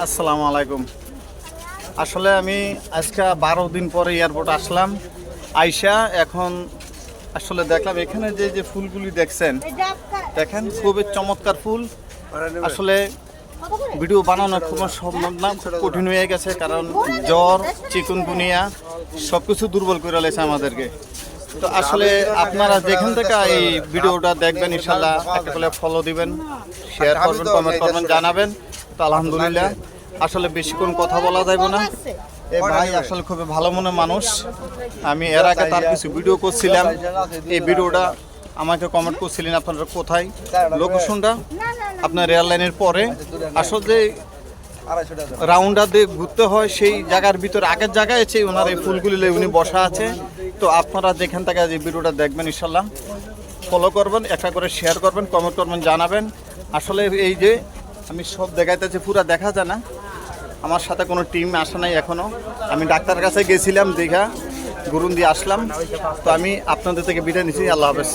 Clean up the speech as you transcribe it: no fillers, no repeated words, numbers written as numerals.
আসসালামু আলাইকুম। আসলে আমি আজকে 12 দিন পরে এয়ারপোর্ট আসলাম। আইসা এখন আসলে দেখলাম এখানে যে ফুলগুলি দেখছেন, দেখেন খুবই চমৎকার ফুল। আসলে ভিডিও বানানো খুব সম্ভব না, খুব কঠিন হয়ে গেছে, কারণ জ্বর, চিকুনগুনিয়া সব কিছু দুর্বল করে লেছে আমাদেরকে। তো আসলে আপনারা যেখান থেকে এই ভিডিওটা দেখবেন ইনশাল্লাহ একটা করে ফলো দিবেন, শেয়ার করবেন, কমেন্ট করবেন, জানাবেন। তো আলহামদুলিল্লাহ, আসলে বেশিক্ষণ কথা বলা যাবে না। এই ভাই আসলে খুবই ভালো মনের মানুষ। আমি এর আগে তার কিছু ভিডিও করছিলাম, এই ভিডিওটা আমাকে কমেন্ট করছিলেন আপনারা কোথায় লোকেশনটা, আপনার রেল লাইনের পরে আসলে রাউন্ডার দিয়ে ঘুরতে হয়, সেই জায়গার ভিতরে আগের জায়গায় আছে ওনার এই ফুলগুলি উনি বসা আছে। তো আপনারা যেখান থেকে যে ভিডিওটা দেখবেন ইনশাল্লাহ ফলো করবেন, একটা করে শেয়ার করবেন, কমেন্ট করবেন, জানাবেন। আসলে এই যে আমি সব দেখাইতেছি, পুরা দেখা যায় না, আমার সাথে কোনো টিম আসে নাই এখনও। আমি ডাক্তারের কাছে গেছিলাম, দীঘা ঘুরুন দিয়ে আসলাম। তো আমি আপনাদের থেকে বিদায় নিচ্ছি। আল্লাহ হাফেজ।